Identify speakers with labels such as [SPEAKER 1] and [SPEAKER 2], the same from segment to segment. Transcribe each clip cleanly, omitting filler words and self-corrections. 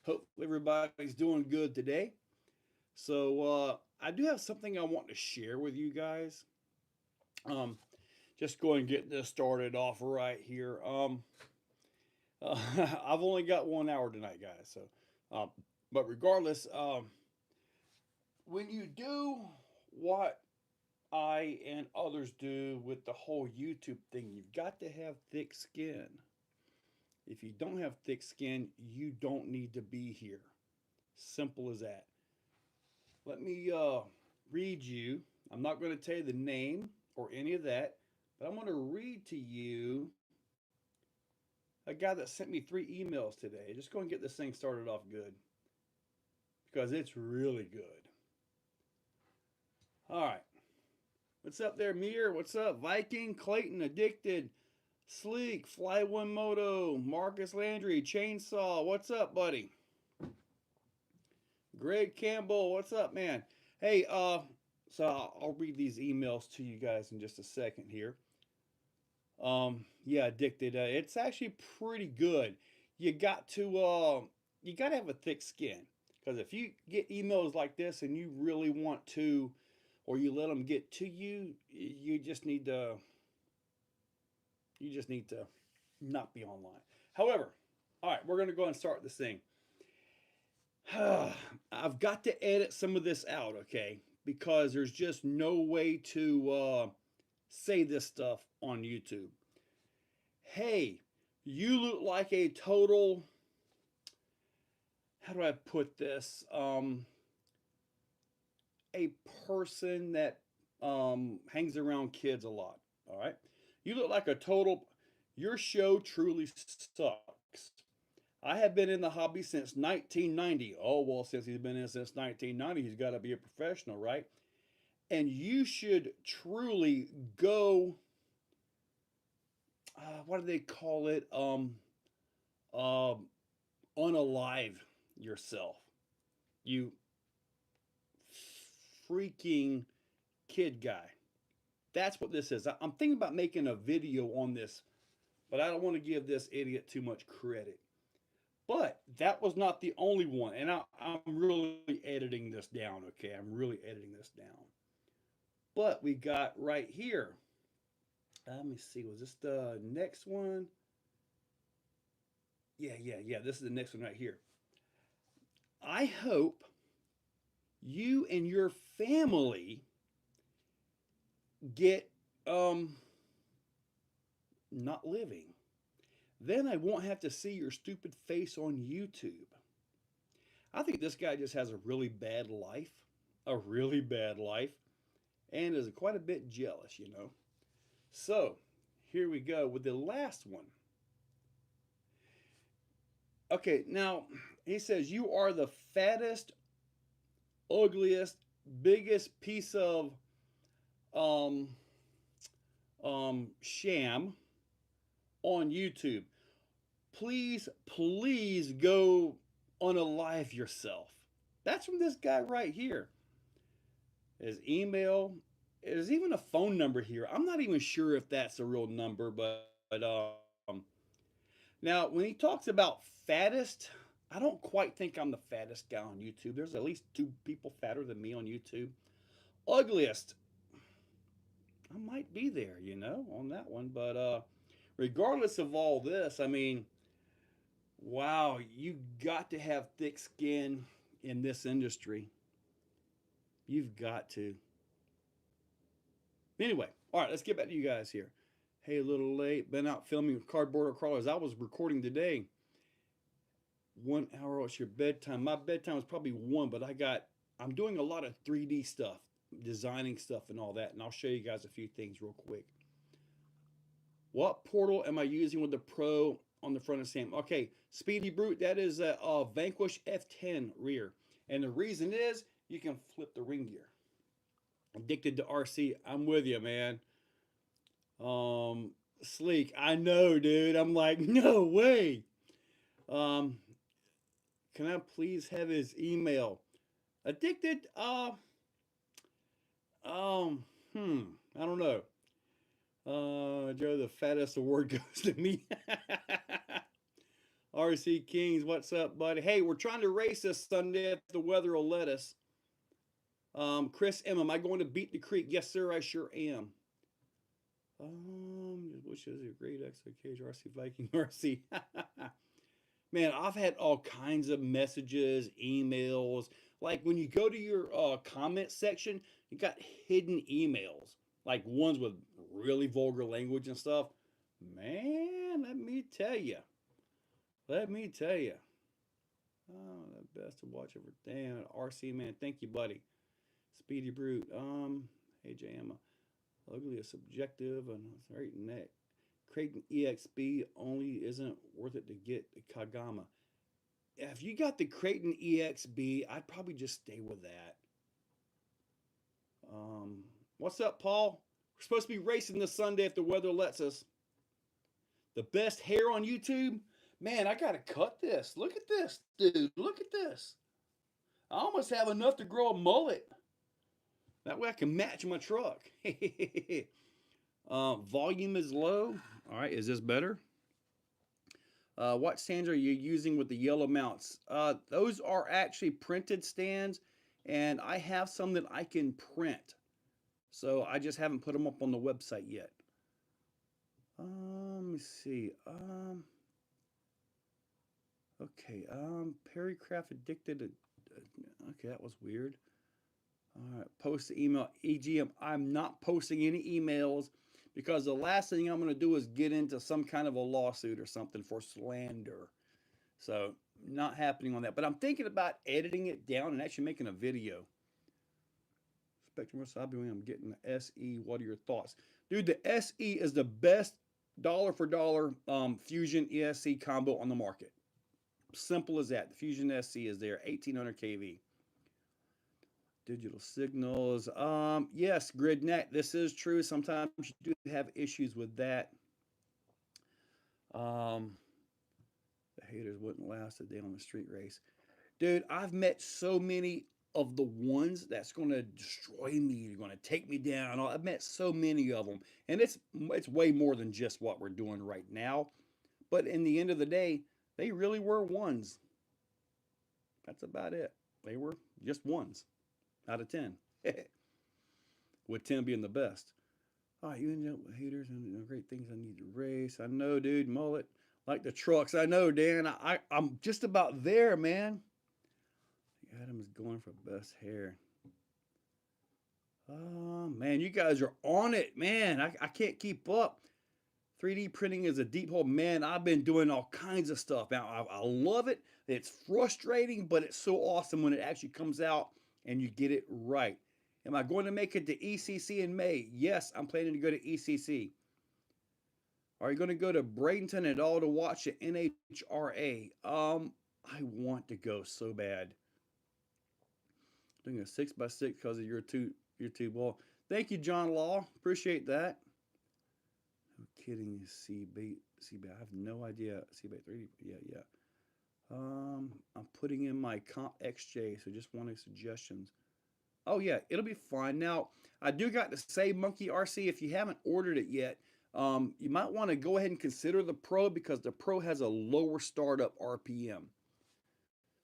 [SPEAKER 1] Hopefully, everybody's doing good today. I do have something I want to share with you guys. Um, just go and get this started off right here. I've only got 1 hour tonight, guys. Um, but regardless, when you do what I and others do with the whole YouTube thing, you've got to have thick skin. If you don't have thick skin, you don't need to be here. Simple as that. Let me read you. I'm not going to tell you the name or any of that, but I'm going to read to you a guy that sent me 3 emails today. Just go and get this thing started off good because it's really good. All right. What's up there, Mir? What's up, Viking, Clayton, Addicted, Sleek, Fly One Moto, Marcus Landry, Chainsaw. What's up, buddy? Greg Campbell. What's up, man? Hey, I'll read these emails to you guys in just a second here. Yeah, addicted. It's actually pretty good. You got to you got to have a thick skin because if you get emails like this and you really want to, or you let them get to you, you just need to not be online. However, all right, we're gonna go and start this thing. I've got to edit some of this out, okay? Because there's just no way to say this stuff on YouTube. Hey, you look like a total, how do I put this? A person that hangs around kids a lot. All right. You look like a total, your show truly sucks. I have been in the hobby since 1990. Oh, well, since he's been in since 1990, he's got to be a professional, right? And you should truly go, what do they call it? Uh, unalive yourself. You freaking kid guy. That's what this is. I'm thinking about making a video on this, but I don't want to give this idiot too much credit. But that was not the only one, and I'm really editing this down. Okay, I'm really editing this down. But we got right here. Let me see. Was this the next one? Yeah. This is the next one right here. I hope you and your family get not living. Then I won't have to see your stupid face on YouTube. I think this guy just has a really bad life, a really bad life, and is quite a bit jealous, you know. So, here we go with the last one. Okay, now he says, you are the fattest, ugliest, biggest piece of um, sham on YouTube. Please go unalive yourself. That's from this guy right here. His email. There's even a phone number here. I'm not even sure if that's a real number, now when he talks about fattest, I don't quite think I'm the fattest guy on YouTube. There's at least 2 people fatter than me on YouTube. Ugliest, I might be there, you know, on that one. But regardless of all this, I mean, wow, you got to have thick skin in this industry. You've got to. Anyway, all right, let's get back to you guys here. Hey, a little late. Been out filming with cardboard crawlers. I was recording today. 1 hour. It's your bedtime. My bedtime was probably one, but I'm doing a lot of 3D stuff, designing stuff, and all that. And I'll show you guys a few things real quick. What portal am I using with the Pro on the front of Sam? Okay, Speedy Brute. That is a Vanquish F10 rear, and the reason is you can flip the ring gear. Addicted to RC. I'm with you, man. Sleek. I know, dude. I'm like, no way. Um, can I please have his email? Addicted. Um, hmm. I don't know. Joe, the fattest award goes to me. RC Kings, what's up, buddy? Hey, we're trying to race this Sunday if the weather will let us. Chris M, am I going to beat the creek? Yes, sir, I sure am. Which is a great Exocaged RC Viking RC. Man, I've had all kinds of messages, emails. Like when you go to your comment section, you got hidden emails, like ones with really vulgar language and stuff. Man, let me tell you. Let me tell you. Oh, the best to watch ever. Damn, RC man, thank you, buddy. Speedy Brute. Hey JM, ugly is subjective and right neck. Creighton EXB only isn't worth it to get the Kagama. If you got the Creighton EXB, I'd probably just stay with that. What's up, Paul? We're supposed to be racing this Sunday if the weather lets us. The best hair on YouTube? Man, I gotta cut this. Look at this, dude. Look at this. I almost have enough to grow a mullet. That way I can match my truck. Volume is low. All right, is this better? What stands are you using with the yellow mounts? Those are actually printed stands, and I have some that I can print. So I just haven't put them up on the website yet. Let me see. Okay. Perrycraft addicted. Okay, that was weird. All right, post the email. EGM. I'm not posting any emails because the last thing I'm going to do is get into some kind of a lawsuit or something for slander. So not happening on that. But I'm thinking about editing it down and actually making a video. Spectrum Wasabi, I'm getting the SE. What are your thoughts? Dude, the SE is the best dollar for dollar Fusion ESC combo on the market. Simple as that. The Fusion SC is there, 1800 kV. Digital signals. Yes, GridNet. This is true. Sometimes you do have issues with that. The haters wouldn't last a day on the street race. Dude, I've met so many of the ones that's going to destroy me, they're going to take me down. I've met so many of them, and it's way more than just what we're doing right now. But in the end of the day, they really were ones. That's about it. They were just ones out of 10, with 10 being the best. All right, you end up with haters and great things I need to race. I know, dude, mullet, like the trucks. I know, Dan. I'm just about there, man. Adam is going for best hair. Oh, man, you guys are on it, man. I can't keep up. 3D printing is a deep hole. Man, I've been doing all kinds of stuff. Now, I love it. It's frustrating, but it's so awesome when it actually comes out and you get it right. Am I going to make it to ECC in May? Yes, I'm planning to go to ECC. Are you going to go to Bradenton at all to watch the NHRA? I want to go so bad. Doing a 6x6 because of your two ball. Thank you, John Law. Appreciate that. No kidding. C-bait. I have no idea. C-bait 3D. Yeah. I'm putting in my comp XJ, so just wanting suggestions. Oh yeah, it'll be fine. Now I do got to say, Monkey RC, if you haven't ordered it yet, you might want to go ahead and consider the Pro because the Pro has a lower startup RPM.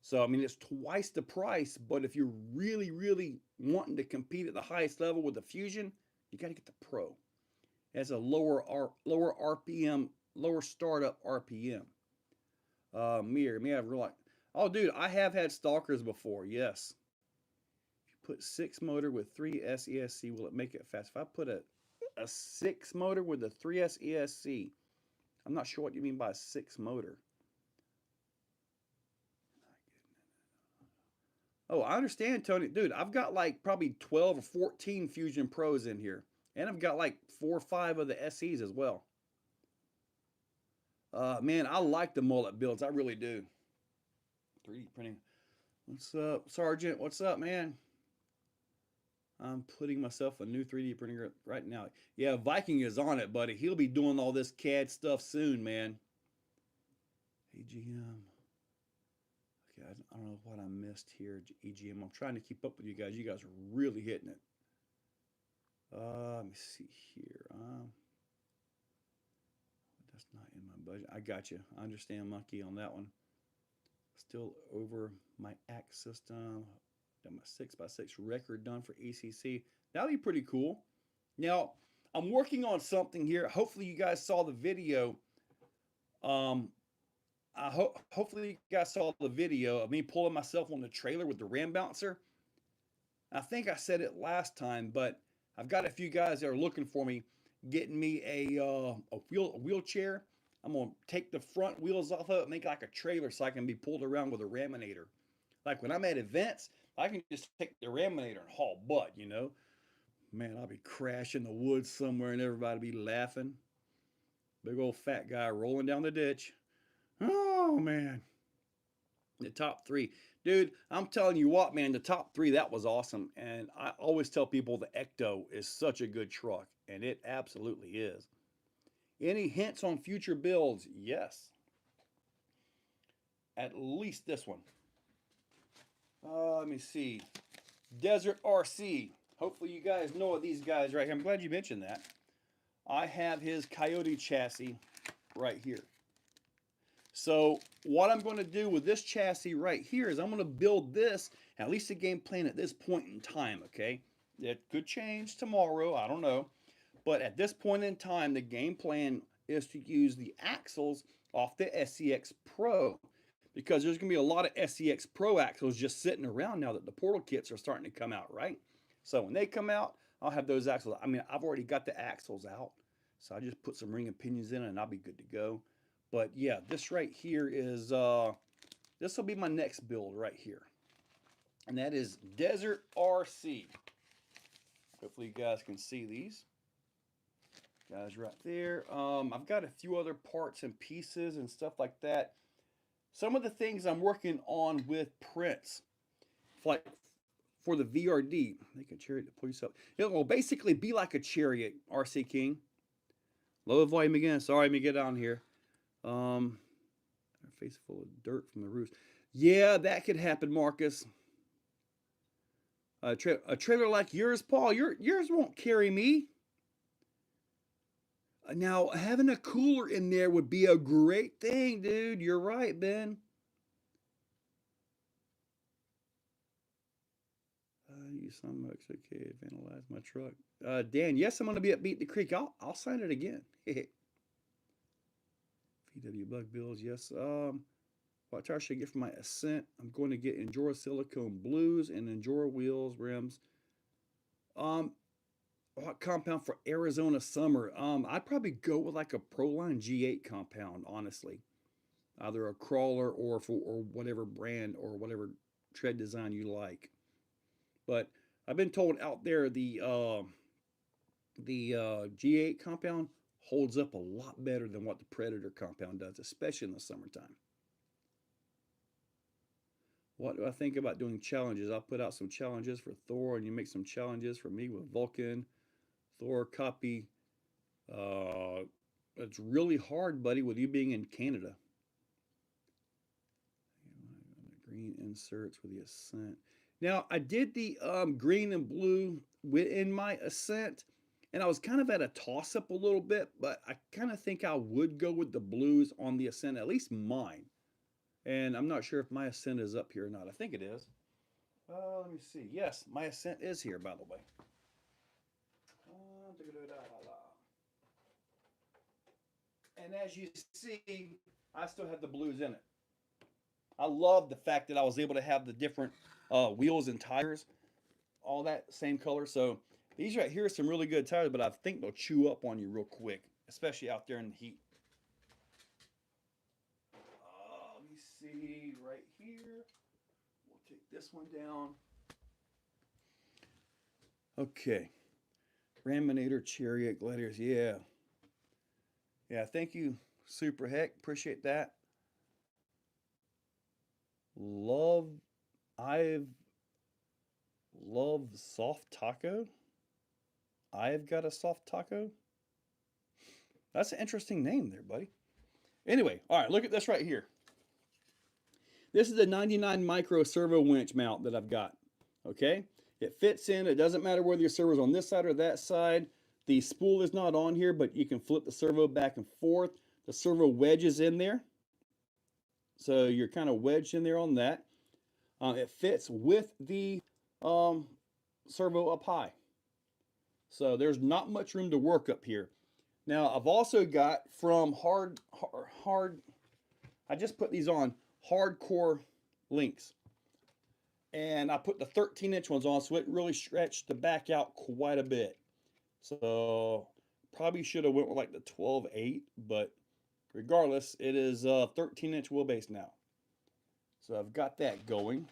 [SPEAKER 1] So I mean, it's twice the price, but if you're really, really wanting to compete at the highest level with the Fusion, you got to get the Pro. It has a lower RPM, lower startup RPM. Me, I've realized. Oh, dude, I have had stalkers before. Yes. If you put 6 motor with 3S ESC, will it make it fast? If I put a 6 motor with a 3S ESC, I'm not sure what you mean by a 6 motor. Oh, I understand, Tony. Dude, I've got like probably 12 or 14 Fusion Pros in here. And I've got like 4 or 5 of the SEs as well. Man, I like the mullet builds. I really do. 3D printing. What's up, Sergeant? What's up, man? I'm putting myself a new 3D printer right now. Yeah, Viking is on it, buddy. He'll be doing all this CAD stuff soon, man. AGM. Okay, I don't know what I missed here, EGM. I'm trying to keep up with you guys. You guys are really hitting it. Let me see here. That's not in my budget. I got you. I understand, Monkey, on that one. Still over my axe system. Got my 6x6 record done for ACC. That'll be pretty cool. Now, I'm working on something here. Hopefully, you guys saw the video. Um, hopefully you guys saw the video of me pulling myself on the trailer with the ram bouncer. I think I said it last time, but I've got a few guys that are looking for me, getting me a wheelchair. I'm gonna take the front wheels off of it, make like a trailer, so I can be pulled around with a raminator. Like when I'm at events, I can just take the raminator and haul butt. Man, I'll be crashing the woods somewhere and everybody be laughing. Big old fat guy rolling down the ditch. Oh man, the top three. Dude, I'm telling you what, man, the top three, that was awesome. And I always tell people the Ecto is such a good truck, and it absolutely is. Any hints on future builds? Yes. At least this one. Let me see. Desert RC. Hopefully you guys know of these guys right here. I'm glad you mentioned that. I have his Coyote chassis right here. So what I'm going to do with this chassis right here is I'm going to build this, at least the game plan at this point in time, okay? It could change tomorrow, I don't know. But at this point in time, the game plan is to use the axles off the SCX Pro, because there's going to be a lot of SCX Pro axles just sitting around now that the portal kits are starting to come out, right? So when they come out, I'll have those axles. I mean, I've already got the axles out, so I just put some ring and pinions in it and I'll be good to go. But yeah, this right here is, this will be my next build right here. And that is Desert RC. Hopefully you guys can see these. Guys right there. I've got a few other parts and pieces and stuff like that. Some of the things I'm working on with prints, like for the VRD, make a chariot to pull yourself. It will basically be like a chariot, RC King. Low volume again. Sorry, let me get down here. Our face full of dirt from the roof. Yeah, that could happen, Marcus. A trailer like yours, Paul. Yours won't carry me. Now, having a cooler in there would be a great thing, dude. You're right, Ben. You some Exocaged vandalize my truck. Dan, yes, I'm going to be at Beat the Creek. I'll sign it again. VW bug bills, yes. What tire should I get for my Ascent? I'm going to get Endura silicone blues and Endura wheels, rims. What compound for Arizona summer? I'd probably go with like a Proline G8 compound, honestly. Either a crawler or whatever brand or whatever tread design you like. But I've been told out there the G8 compound holds up a lot better than what the Predator compound does, especially in the summertime. What do I think about doing challenges? I'll put out some challenges for Thor, and you make some challenges for me with Vulcan. Thor copy. It's really hard, buddy, with you being in Canada. Green inserts with the Ascent. Now, I did the green and blue in my Ascent, and I was kind of at a toss-up a little bit, but I kind of think I would go with the blues on the Ascent, at least mine. And I'm not sure if my Ascent is up here or not. I think it is. Let me see. Yes, my Ascent is here, by the way. And as you see, I still have the blues in it. I love the fact that I was able to have the different wheels and tires, all that same color. So these right here are some really good tires, but I think they'll chew up on you real quick, especially out there in the heat. Let me see right here. We'll take this one down. Okay. Raminator, Chariot, Gladiators. Yeah. Yeah, thank you, Super Heck. Appreciate that. I've loved soft taco. I've got a soft taco. That's an interesting name there, buddy. Anyway, all right, look at this right here. This is a 99 micro servo winch mount that I've got. Okay, it fits in. It doesn't matter whether your servo's on this side or that side. The spool is not on here, but you can flip the servo back and forth. The servo wedge is in there. So you're kind of wedged in there on that. It fits with the um, servo up high. So there's not much room to work up here. Now I've also got from hard I just put these on hardcore links. And I put the 13-inch ones on, so it really stretched the back out quite a bit. So probably should have went with like the 12/8, but regardless, it is a 13-inch wheelbase now. So I've got that going.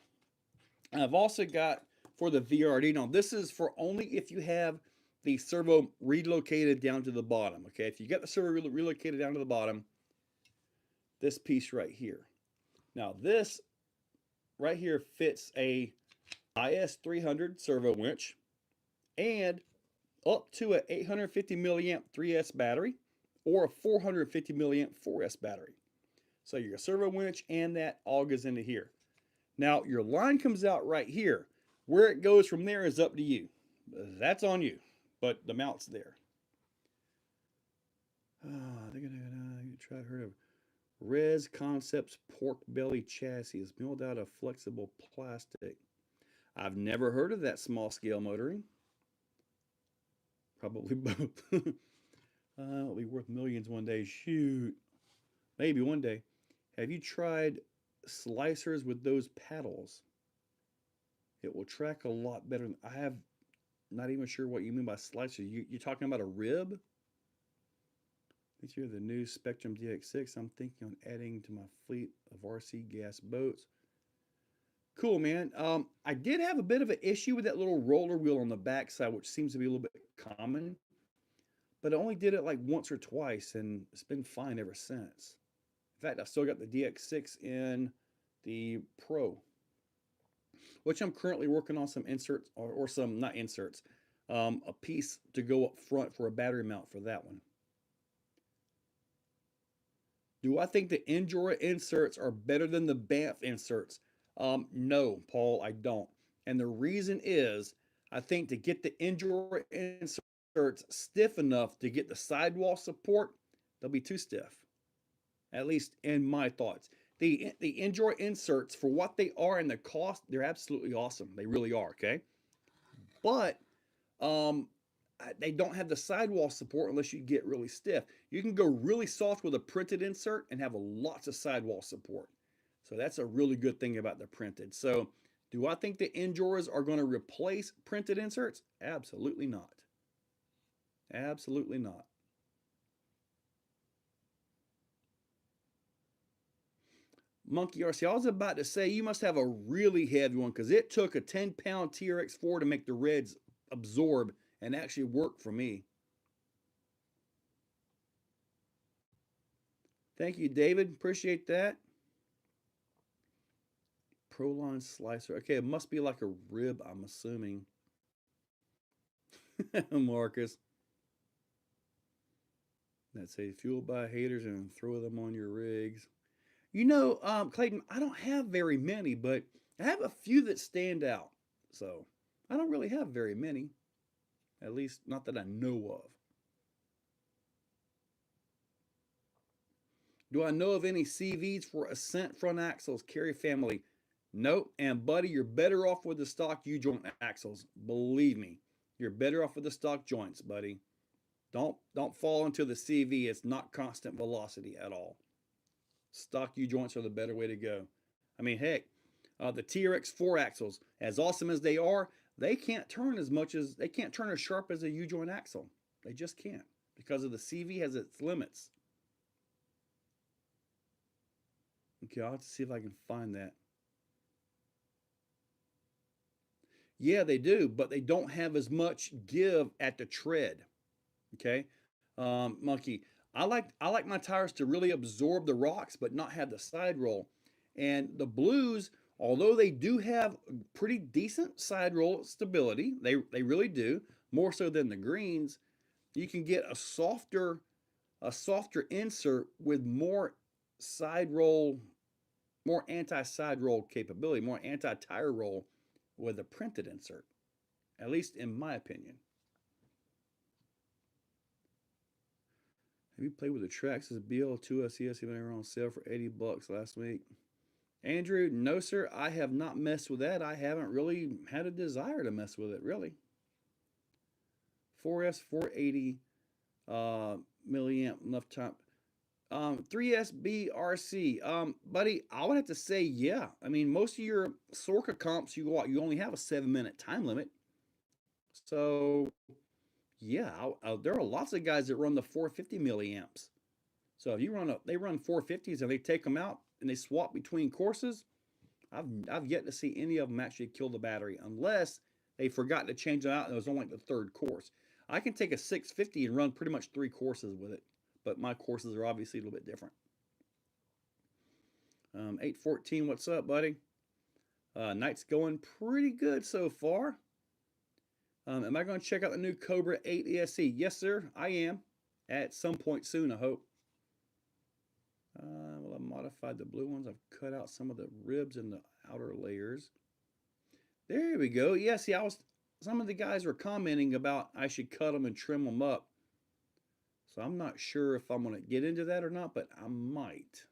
[SPEAKER 1] And I've also got for the VRD. Now this is for only if you have the servo relocated down to the bottom. Okay, if you get the servo relocated down to the bottom, this piece right here. Now this right here fits a IS 300 servo winch and up to an 850 milliamp 3S battery or a 450 milliamp 4S battery. So your servo winch and that all goes into here. Now your line comes out right here. Where it goes from there is up to you. That's on you, but the mount's there. They're gonna try to heard of Res Concepts pork belly chassis is milled out of flexible plastic. I've never heard of that small scale motoring. Probably both. It'll be worth millions one day. Shoot. Maybe one day. Have you tried slicers with those paddles? It will track a lot better. I have not even sure what you mean by slicers. You're talking about a rib? This year, the new Spectrum DX6. I'm thinking on adding to my fleet of RC gas boats. Cool, man. I did have a bit of an issue with that little roller wheel on the backside, which seems to be a little bit common. But I only did it like once or twice, and it's been fine ever since. In fact, I still got the DX6 in the Pro, which I'm currently working on some inserts, or some, not inserts, a piece to go up front for a battery mount for that one. Do I think the Endura inserts are better than the Banff inserts? No, Paul, I don't. And the reason is, I think to get the Endura inserts stiff enough to get the sidewall support, they'll be too stiff. At least in my thoughts. The Endura inserts, for what they are and the cost, they're absolutely awesome. They really are, okay? But they don't have the sidewall support unless you get really stiff. You can go really soft with a printed insert and have lots of sidewall support. So that's a really good thing about the printed. So do I think the Enduras are going to replace printed inserts? Absolutely not. Absolutely not. Monkey RC, I was about to say you must have a really heavy one because it took a 10-pound TRX4 to make the reds absorb and actually work for me. Thank you, David. Appreciate that. Proline slicer. Okay, it must be like a rib, I'm assuming. Marcus. That say fueled by haters and throw them on your rigs. You know, Clayton, I don't have very many, but I have a few that stand out. So I don't really have very many. At least not that I know of. Do I know of any CVs for Ascent front axles, Carry family? Nope. And buddy, you're better off with the stock U-joint axles. Believe me, you're better off with the stock joints, buddy. Don't fall into the CV. It's not constant velocity at all. Stock U-joints are the better way to go. I mean, heck, the TRX 4 axles, as awesome as they are, they can't turn they can't turn as sharp as a U-joint axle. They just can't because of the CV has its limits. Okay, I'll have to see if I can find that. Yeah, they do, but they don't have as much give at the tread. Okay, Monkey. I like my tires to really absorb the rocks, but not have the side roll. And the blues, although they do have pretty decent side roll stability, they really do, more so than the greens. You can get a softer insert with more side roll, more anti-side roll capability, more anti-tire roll with a printed insert, at least in my opinion. Have you played with the Traxxas BL2SES even on sale for $80 last week? Andrew, no sir, I have not messed with that. I haven't really had a desire to mess with it, really. 4S 480 milliamp enough time. 3SB RC. Buddy, I would have to say, yeah. I mean, most of your Sorka comps, you only have a 7-minute time limit. So, yeah, there are lots of guys that run the 450 milliamps. So if they run 450s and they take them out and they swap between courses, I've yet to see any of them actually kill the battery unless they forgot to change them out and it was only like the third course. I can take a 650 and run pretty much 3 courses with it, but my courses are obviously a little bit different. 814, what's up, buddy? Night's going pretty good so far. Am I going to check out the new Cobra 8 ESC? Yes, sir, I am. At some point soon, I hope. Well, I modified the blue ones. I've cut out some of the ribs and the outer layers. There we go. Yeah, see, some of the guys were commenting about I should cut them and trim them up. So I'm not sure if I'm going to get into that or not, but I might.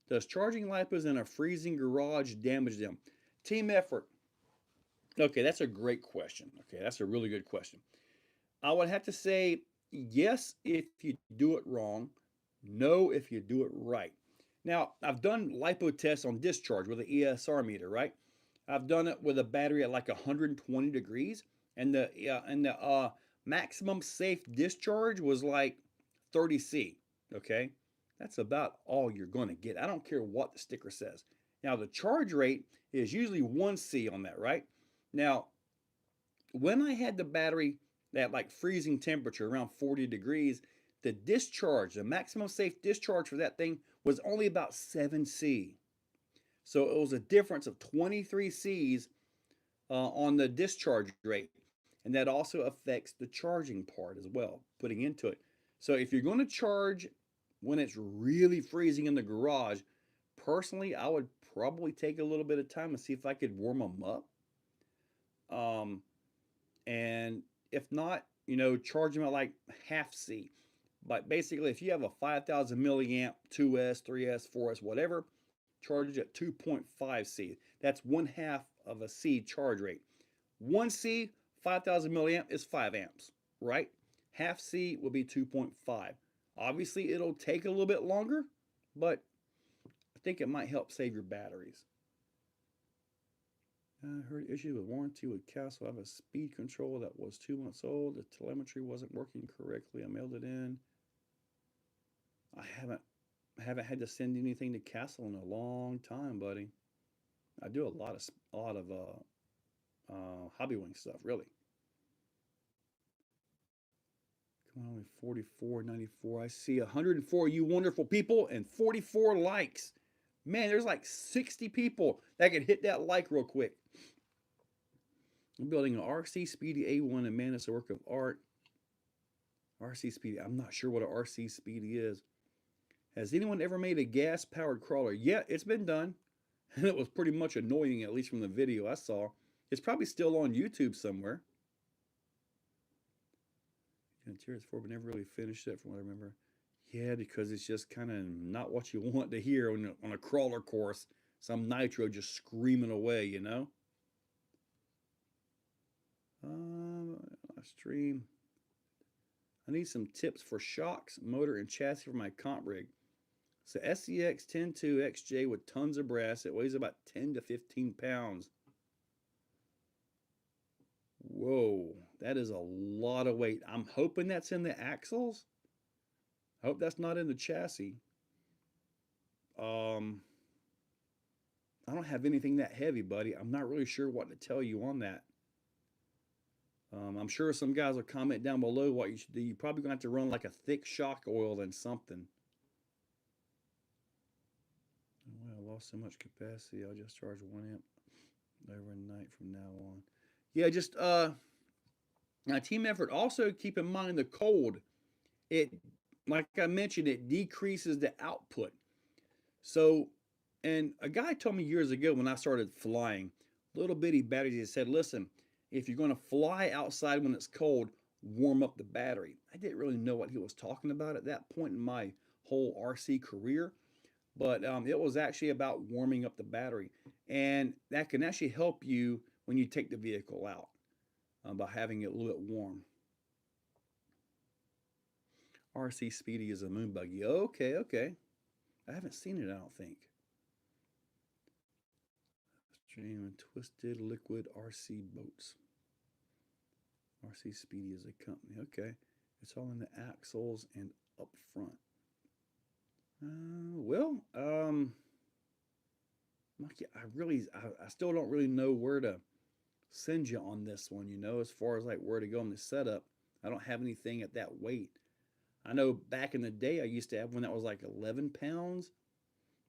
[SPEAKER 1] Does charging lipos in a freezing garage damage them? Team effort. Okay, that's a great question. Okay, that's a really good question. I would have to say yes if you do it wrong, no if you do it right. Now, I've done lipo tests on discharge with an ESR meter, right? I've done it with a battery at like 120 degrees, and the maximum safe discharge was like 30C. Okay, that's about all you're going to get. I don't care what the sticker says. Now, the charge rate is usually 1C on that, right? Now, when I had the battery at like freezing temperature around 40 degrees, the discharge, the maximum safe discharge for that thing was only about 7C. So it was a difference of 23 Cs on the discharge rate. And that also affects the charging part as well, putting into it. So if you're going to charge when it's really freezing in the garage, personally, I would probably take a little bit of time and see if I could warm them up. And if not, charge them at like half C. But basically, if you have a 5,000 milliamp 2S, 3S, 4S, whatever, charge it at 2.5 C. That's 1/2 of a C charge rate. 1C, 5,000 milliamp is 5 amps, right? Half C will be 2.5. Obviously, it'll take a little bit longer, but I think it might help save your batteries. I heard issues with warranty with Castle. I have a speed control that was 2 months old. The telemetry wasn't working correctly. I mailed it in. I haven't had to send anything to Castle in a long time, buddy. I do a lot of Hobbywing stuff, really. Come on, only 44.94. I see 104 you wonderful people and 44 likes. Man, there's like 60 people that can hit that like real quick. I'm building an RC Speedy A1 and man, it's a work of art. RC Speedy, I'm not sure what an RC Speedy is. Has anyone ever made a gas-powered crawler? Yeah, it's been done. And it was pretty much annoying, at least from the video I saw. It's probably still on YouTube somewhere. Tears 4, but never really finished it from what I remember. Yeah, because it's just kind of not what you want to hear on a crawler course. Some nitro just screaming away, Stream. I need some tips for shocks, motor, and chassis for my comp rig. It's a SCX 102 XJ with tons of brass. It weighs about 10 to 15 pounds. Whoa, that is a lot of weight. I'm hoping that's in the axles. I hope that's not in the chassis. I don't have anything that heavy, buddy. I'm not really sure what to tell you on that. I'm sure some guys will comment down below what you should do. You're probably going to have to run like a thick shock oil than something. Well, I lost so much capacity. I'll just charge 1 amp overnight from now on. Yeah, just now team effort. Also keep in mind the cold. It, like I mentioned, it decreases the output. So, and a guy told me years ago when I started flying, little bitty batteries, he said, listen, if you're going to fly outside when it's cold, warm up the battery. I didn't really know what he was talking about at that point in my whole RC career, but it was actually about warming up the battery. And that can actually help you when you take the vehicle out by having it a little bit warm. RC Speedy is a moon buggy. Okay, okay. I haven't seen it, I don't think. Stream Twisted Liquid RC Boats. RC Speedy is a company. Okay. It's all in the axles and up front. Well, I still don't really know where to send you on this one, as far as like where to go in the setup. I don't have anything at that weight. I know back in the day I used to have one that was like 11 pounds,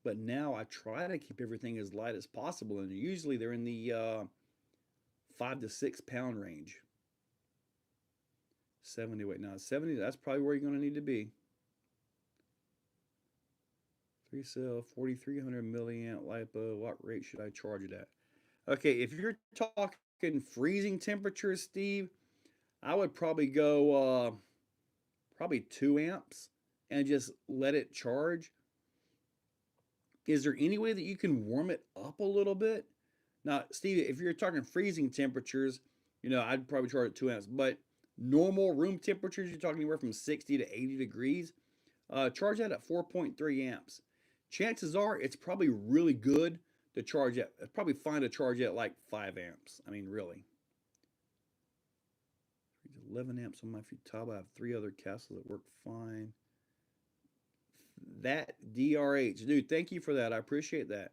[SPEAKER 1] but now I try to keep everything as light as possible, and usually they're in the 5 to 6 pound range. 70 weight. Now 70, that's probably where you're going to need to be. 3 cell, 4300 milliamp LiPo. What rate should I charge it at? Okay, if you're talking freezing temperatures, Steve, I would probably go probably 2 amps and just let it charge. Is there any way that you can warm it up a little bit? Now, Steve, if you're talking freezing temperatures, I'd probably charge it 2 amps. But normal room temperatures, you're talking anywhere from 60 to 80 degrees, charge that at 4.3 amps. Chances are it's probably really good to charge at, it's probably fine to charge at like 5 amps. I mean, really. 11 amps on my Futaba. I have 3 other castles that work fine. That DRH. Dude, thank you for that. I appreciate that.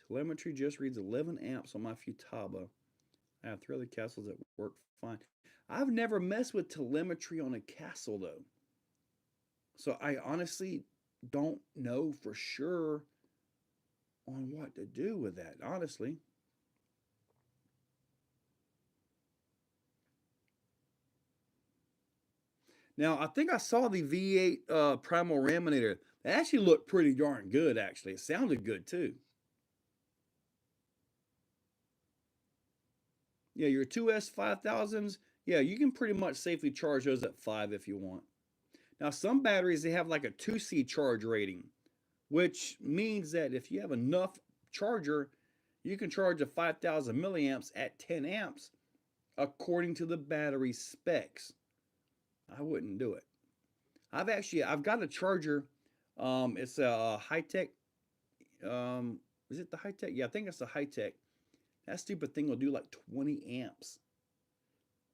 [SPEAKER 1] Telemetry just reads 11 amps on my Futaba. I have 3 other castles that work fine. I've never messed with telemetry on a castle, though. So I honestly don't know for sure on what to do with that, honestly. Now, I think I saw the V8 Primal Raminator. That actually looked pretty darn good, actually. It sounded good, too. Yeah, your 2S5000s, yeah, you can pretty much safely charge those at 5 if you want. Now, some batteries, they have like a 2C charge rating, which means that if you have enough charger, you can charge a 5,000 milliamps at 10 amps according to the battery specs. I wouldn't do it. I've got a charger. It's a high tech. Is it the high tech? Yeah, I think it's the high tech. That stupid thing will do like 20 amps.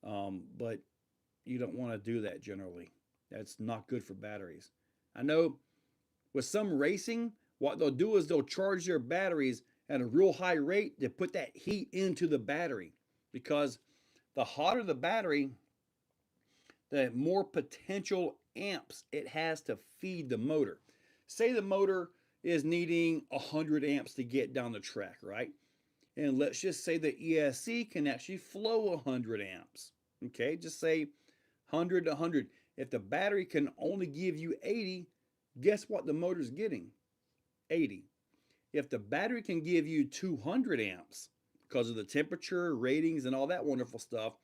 [SPEAKER 1] But you don't want to do that generally. That's not good for batteries. I know with some racing, what they'll do is they'll charge their batteries at a real high rate to put that heat into the battery, because the hotter the battery, the more potential amps it has to feed the motor. Say the motor is needing 100 amps to get down the track, right? And let's just say the ESC can actually flow 100 amps. Okay, just say 100 to 100. If the battery can only give you 80, guess what the motor's getting? 80. If the battery can give you 200 amps because of the temperature, ratings, and all that wonderful stuff,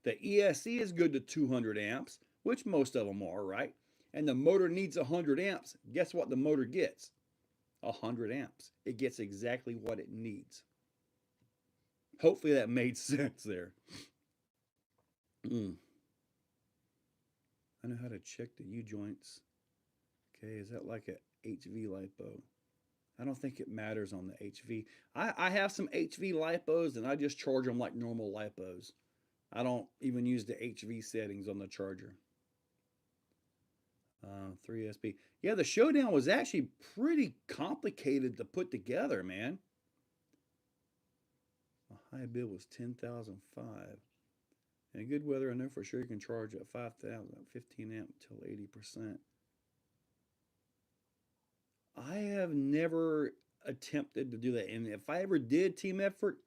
[SPEAKER 1] the ESC is good to 200 amps, which most of them are, right? And the motor needs 100 amps. Guess what the motor gets? 100 amps. It gets exactly what it needs. Hopefully that made sense there. I know how to check the U joints. Okay, is that like a HV lipo? I don't think it matters on the HV. I have some HV lipos and I just charge them like normal lipos. I don't even use the HV settings on the charger. 3SP. Yeah, the Showdown was actually pretty complicated to put together, man. My high bid was 10,005. In good weather, I know for sure you can charge at 5,000, 15 amp till 80%. I have never attempted to do that. And if I ever did team effort,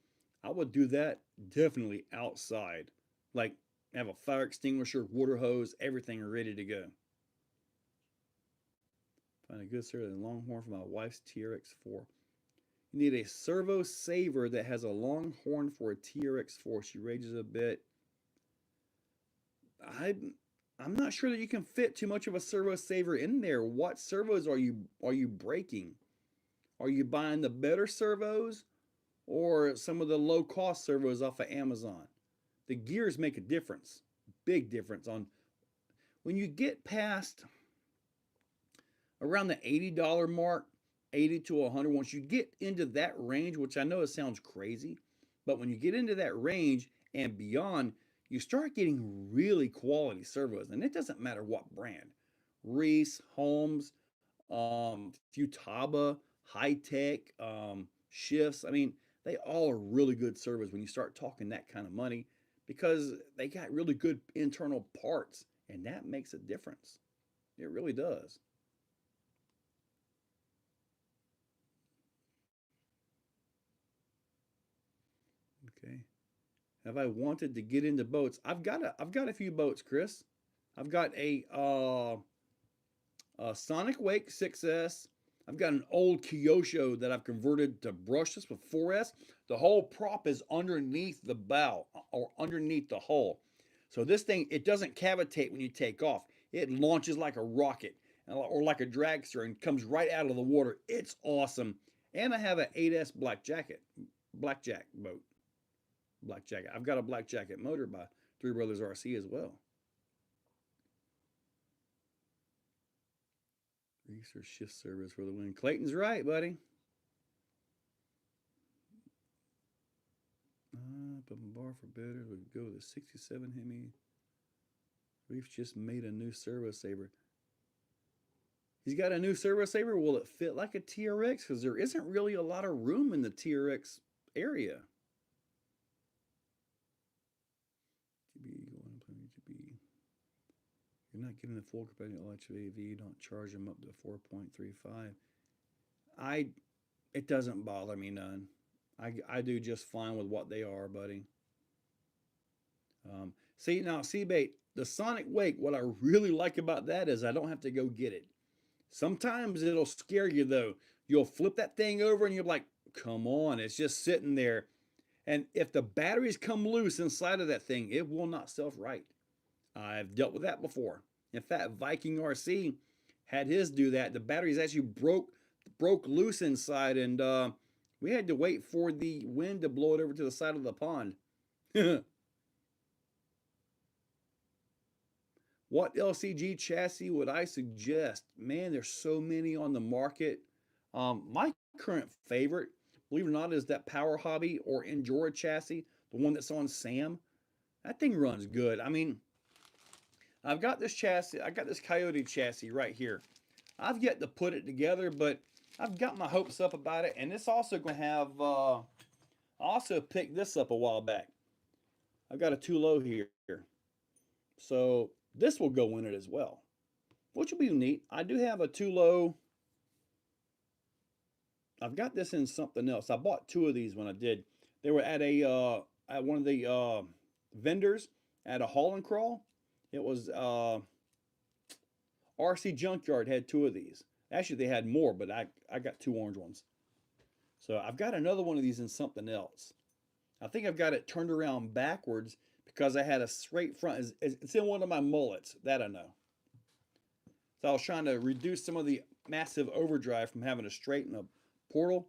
[SPEAKER 1] I would do that definitely outside. Like have a fire extinguisher, water hose, everything ready to go. Find a good servo and Longhorn for my wife's TRX4. You need a servo saver that has a Longhorn for a TRX4. She rages a bit. I I'm not sure that you can fit too much of a servo saver in there. What servos are you breaking? Are you buying the better servos or some of the low cost servos off of Amazon? The gears make a difference, big difference on when you get past around the $80 mark, 80 to 100. Once you get into that range, which I know it sounds crazy, but when you get into that range and beyond, you start getting really quality servos, and it doesn't matter what brand. Reese, Holmes, Futaba, High Tech, Shifts. I mean, they all are really good servos when you start talking that kind of money because they got really good internal parts, and that makes a difference. It really does. Okay. Have I wanted to get into boats? I've got a few boats, Chris. I've got a Sonic Wake 6S. I've got an old Kyosho that I've converted to brushless with 4S. The whole prop is underneath the bow or underneath the hull. So this thing, it doesn't cavitate when you take off. It launches like a rocket or like a dragster and comes right out of the water. It's awesome. And I have an 8S blackjack boat. Black Jacket. I've got a Black Jacket motor by Three Brothers RC as well. Research shift service for the win. Clayton's right, buddy. Up a bar for better. We go with a 67 Hemi. Reef's just made a new servo saver. He's got a new servo saver. Will it fit like a TRX? Because there isn't really a lot of room in the TRX area. To be going to be. You're not getting the full capacity LHV. You don't charge them up to 4.35. I It doesn't bother me none. I do just fine with what they are, buddy. See now, bait the Sonic Wake. What I really like about that is I don't have to go get it. Sometimes it'll scare you though. You'll flip that thing over and you're like, "Come on!" It's just sitting there. And if the batteries come loose inside of that thing, it will not self right. I've dealt with that before. In fact, Viking RC had his do that. The batteries actually broke loose inside, and we had to wait for the wind to blow it over to the side of the pond. What LCG chassis would I suggest? Man, there's so many on the market. My current favorite, believe it or not, is that Power Hobby or Endura chassis, the one that's on Sam. That thing runs good. I mean, I've got this chassis, I got this Coyote chassis right here. I've yet to put it together, but I've got my hopes up about it. And it's also going to have, I also picked this up a while back. I've got a too low here. So this will go in it as well, which will be neat. I do have a too low. I've got this in something else. I bought two of these when I did. They were at one of the vendors at a haul and crawl. It was RC Junkyard had two of these. Actually, they had more, but I got two orange ones. So I've got another one of these in something else. I think I've got it turned around backwards because I had a straight front. It's in one of my mullets. That I know. So I was trying to reduce some of the massive overdrive from having to straighten a portal.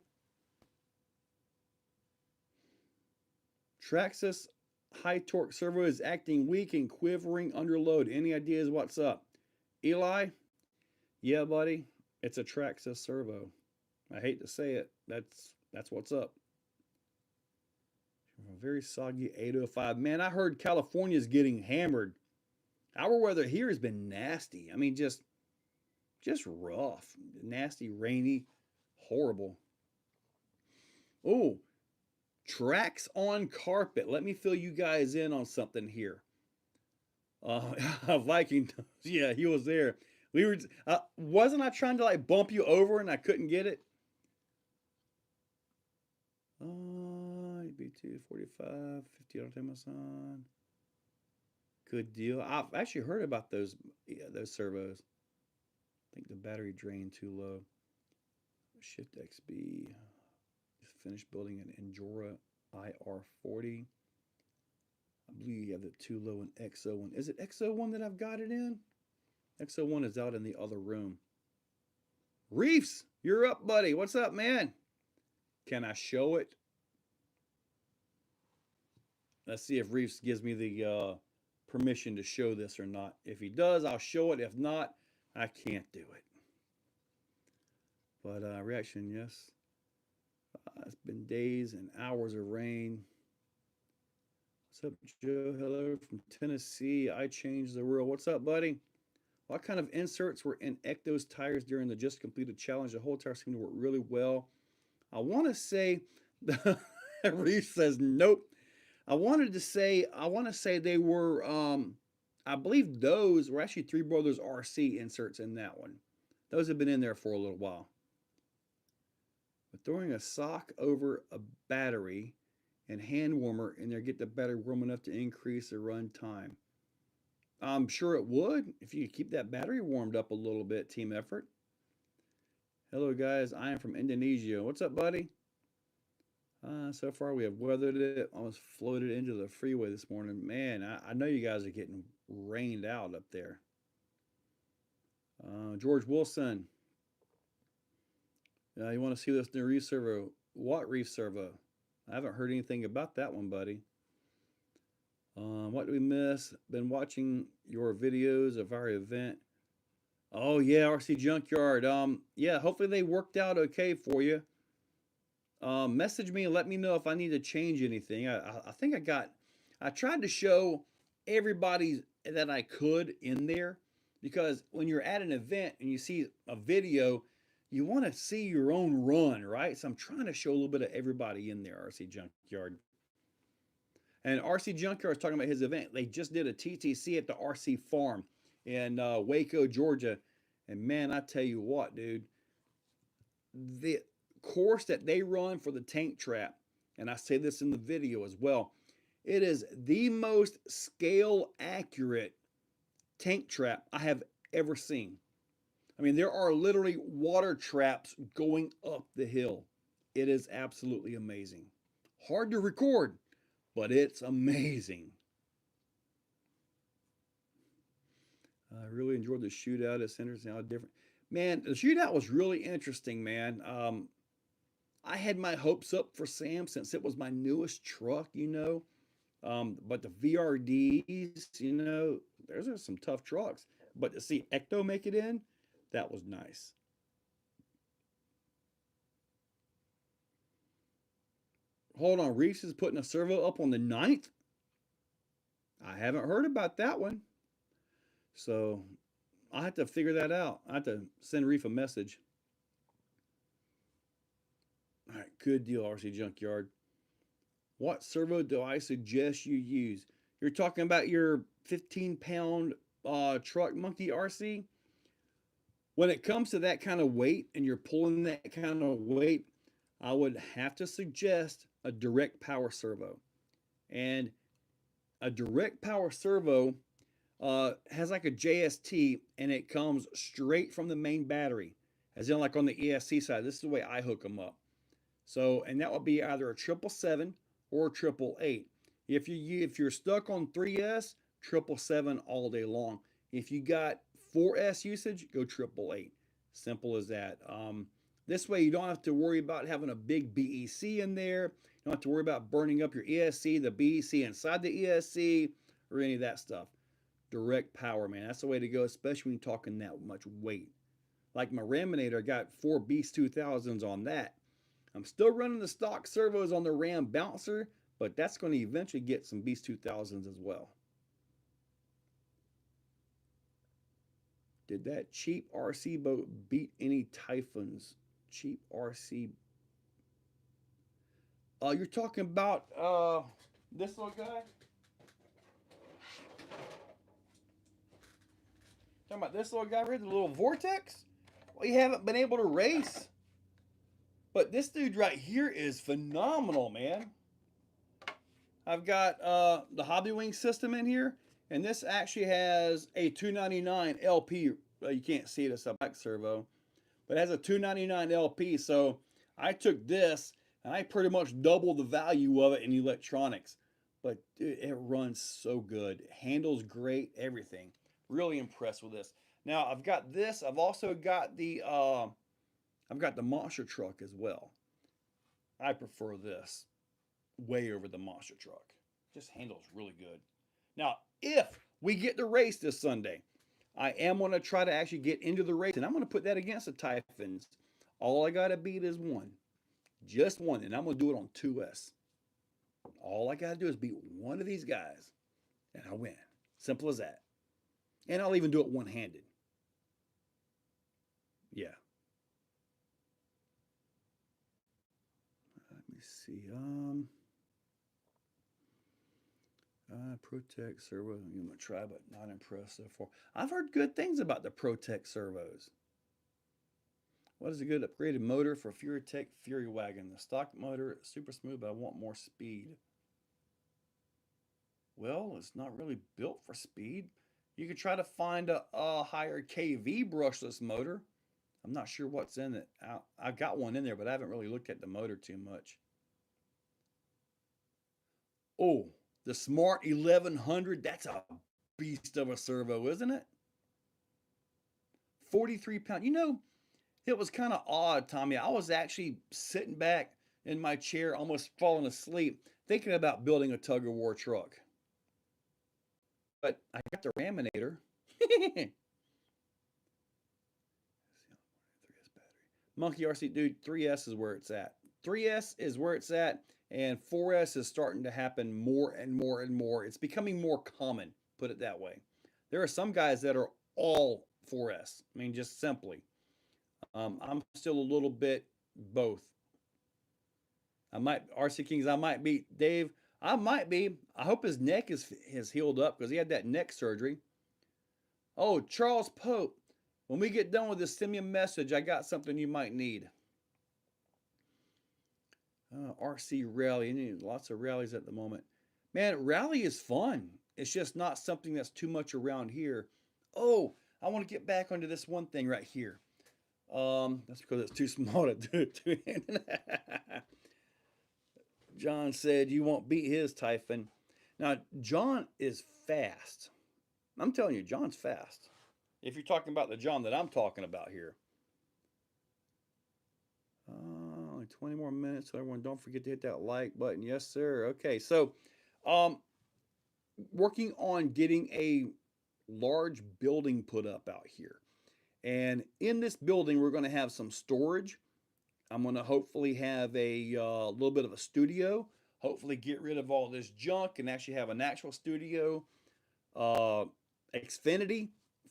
[SPEAKER 1] Traxxas high torque servo is acting weak and quivering under load. Any ideas what's up? Eli? Yeah, buddy. It's a Traxxas servo. I hate to say it. That's what's up. A very soggy 805. Man, I heard California's getting hammered. Our weather here has been nasty. I mean, just rough, nasty, rainy, horrible. Oh, tracks on carpet. Let me fill you guys in on something here. Viking, yeah, he was there. We were, wasn't I trying to like bump you over and I couldn't get it? B2 45 50 on my son. Good deal. I've actually heard about those, yeah, those servos. I think the battery drain too low. Shift XB. Just finished building an Endura IR40. I believe you have the too low and XO one. Is it XO one that I've got it in? XO one is out in the other room. Reefs, you're up, buddy. What's up, man? Can I show it? Let's see if Reefs gives me the permission to show this or not. If he does, I'll show it. If not, I can't do it. But reaction, yes. It's been days and hours of rain. What's up, Joe? Hello from Tennessee. I changed the world. What's up, buddy? What kind of inserts were in Ecto's tires during the just completed challenge? The whole tire seemed to work really well. I want to say, Reef says nope. I want to say they were, I believe those were actually Three Brothers RC inserts in that one. Those have been in there for a little while. But throwing a sock over a battery and hand warmer in there, get the battery warm enough to increase the run time. I'm sure it would if you keep that battery warmed up a little bit. Team effort. Hello, guys. I am from Indonesia. What's up, buddy? So far, we have weathered it. Almost floated into the freeway this morning. Man, I know you guys are getting rained out up there. George Wilson. You want to see this new reef servo? What reef servo? I haven't heard anything about that one, buddy. What do we miss? Been watching your videos of our event. Oh yeah, RC Junkyard. Yeah, hopefully they worked out okay for you. Message me and let me know if I need to change anything. I think I tried to show everybody that I could in there, because when you're at an event and you see a video, you want to see your own run, right? So I'm trying to show a little bit of everybody in there, RC Junkyard. And RC Junkyard is talking about his event. They just did a TTC at the RC Farm in Waco, Georgia. And man, I tell you what, dude, the course that they run for the tank trap, and I say this in the video as well, it is the most scale accurate tank trap I have ever seen. I mean, there are literally water traps going up the hill. It is absolutely amazing. Hard to record, but it's amazing. I really enjoyed the shootout. It's interesting how different. Man, the shootout was really interesting, man. I had my hopes up for Sam since it was my newest truck, you know. But the VRDs, you know, those are some tough trucks. But to see Ecto make it in, that was nice. Hold on, Reese is putting a servo up on the 9th? I haven't heard about that one. So I'll have to figure that out. I have to send Reef a message. All right, good deal, RC Junkyard. What servo do I suggest you use? You're talking about your 15-pound truck monkey RC? When it comes to that kind of weight and you're pulling that kind of weight, I would have to suggest a direct power servo. And a direct power servo has like a JST, and it comes straight from the main battery, as in like on the ESC side. This is the way I hook them up. So, and that would be either a 777 or a 888. If you're stuck on 3S, 777 all day long. If you got 4S usage, go 888. Simple as that. This way you don't have to worry about having a big BEC in there. You don't have to worry about burning up your ESC, the BEC inside the ESC, or any of that stuff. Direct power, man. That's the way to go, especially when you're talking that much weight. Like my Raminator, got 4 Beast 2000s on that. I'm still running the stock servos on the Ram Bouncer, but that's going to eventually get some Beast 2000s as well. Did that cheap RC boat beat any Typhoons? Cheap RC. You're talking about this little guy? Talking about this little guy right here, the little Vortex? Well, you haven't been able to race. But this dude right here is phenomenal, man. I've got the Hobby Wing system in here, and this actually has a 299 LP. You can't see it, it's a back servo, but it has a 299 LP. So I took this and I pretty much doubled the value of it in electronics. but dude, it runs so good. Handles great, everything. Really impressed with this. Now I've got this. I've also got the monster truck as well. I prefer this way over the monster truck. Just handles really good. Now, if we get the race this Sunday, I am going to try to actually get into the race, and I'm going to put that against the Typhons. All I got to beat is one, just one, and I'm going to do it on 2S. All I got to do is beat one of these guys, and I win. Simple as that. And I'll even do it one handed. Yeah. Let me see. Protect servo. I'm gonna try, but not impressed so far. I've heard good things about the Protect servos. What is a good upgraded motor for Fury Tech Fury Wagon? The stock motor is super smooth, but I want more speed. Well, it's not really built for speed. You could try to find a higher KV brushless motor. I'm not sure what's in it. I've got one in there, but I haven't really looked at the motor too much. Oh, the Smart 1100. That's a beast of a servo, isn't it? 43 pound. It was kind of odd, Tommy. I was actually sitting back in my chair, almost falling asleep, thinking about building a tug of war truck. But I got the Raminator. Monkey RC, dude, 3S is where it's at. 3S is where it's at, and 4S is starting to happen more and more and more. It's becoming more common, put it that way. There are some guys that are all 4S. I mean, just simply. I'm still a little bit both. I might RC Kings. I might be Dave. I might be. I hope his neck is healed up because he had that neck surgery. Oh, Charles Pope. When we get done with this, send me a message. I got something you might need. RC Rally. You need lots of rallies at the moment. Man, rally is fun. It's just not something that's too much around here. Oh, I want to get back onto this one thing right here. That's because it's too small to do two-handed. John said you won't beat his Typhon. Now, John is fast. I'm telling you, John's fast. If you're talking about the John that I'm talking about here. Only 20 more minutes. So everyone, don't forget to hit that like button. Yes, sir. Okay, so um, working on getting a large building put up out here. And in this building, we're going to have some storage. I'm going to hopefully have a little bit of a studio. Hopefully, get rid of all this junk and actually have an actual studio. Uh, Xfinity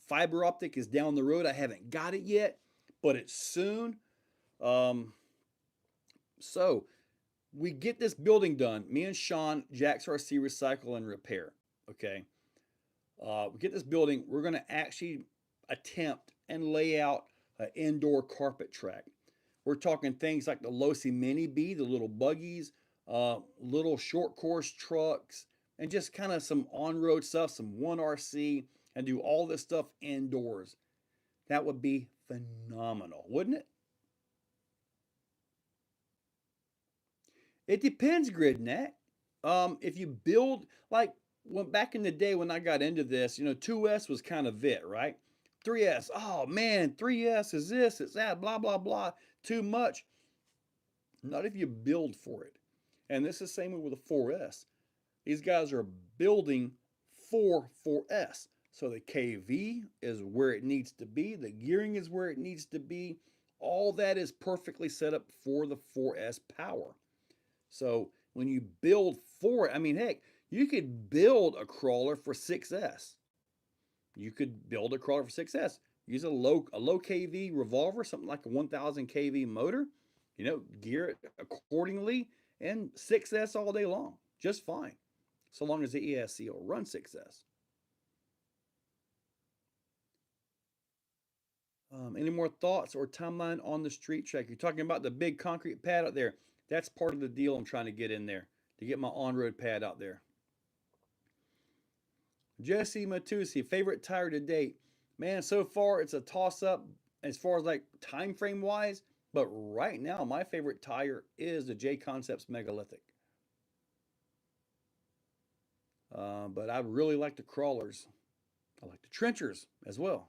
[SPEAKER 1] fiber optic is down the road. I haven't got it yet, but it's soon. Um, so we get this building done. Me and Sean, Jack's RC Recycle and Repair. Okay. We get this building. We're going to actually attempt and lay out an indoor carpet track. We're talking things like the Losi Mini B, the little buggies, little short course trucks, and just kind of some on-road stuff, some 1RC, and do all this stuff indoors. That would be phenomenal, wouldn't it? It depends, GridNet. If you build like when back in the day when I got into this, 2S was kind of it, right? 3S, oh man, 3S is this, it's that, blah blah blah, too much. Not if you build for it. And this is the same way with the 4S. These guys are building for 4S. So the KV is where it needs to be, the gearing is where it needs to be. All that is perfectly set up for the 4S power. So when you build for it, I mean, heck, you could build a crawler for 6S. You could build a crawler for 6S. Use a low kV revolver, something like a 1000 kV motor. Gear it accordingly, and 6S all day long, just fine, so long as the ESC will run 6S. Any more thoughts or timeline on the street track? You're talking about the big concrete pad out there. That's part of the deal I'm trying to get in there, to get my on-road pad out there. Jesse Matusi, favorite tire to date? Man, so far it's a toss-up as far as like time frame wise, but right now my favorite tire is the J Concepts Megalithic. But I really like the crawlers. I like the trenchers as well.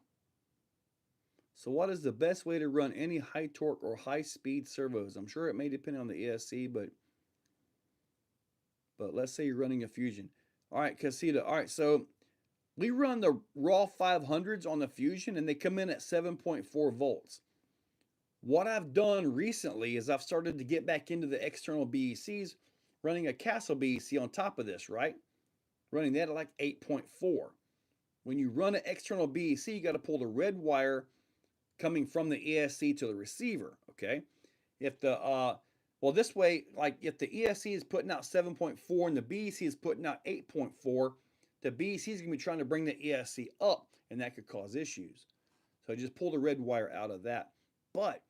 [SPEAKER 1] So, what is the best way to run any high torque or high speed servos? I'm sure it may depend on the ESC, but let's say you're running a Fusion. All right, Casita. All right, so we run the raw 500s on the Fusion, and they come in at 7.4 volts. What I've done recently is I've started to get back into the external BECs, running a Castle BEC on top of this, right? Running that at like 8.4. When you run an external BEC, you got to pull the red wire coming from the ESC to the receiver, okay? If the well, this way, like if the ESC is putting out 7.4 and the BEC is putting out 8.4, the BEC is going to be trying to bring the ESC up, and that could cause issues. So just pull the red wire out of that. But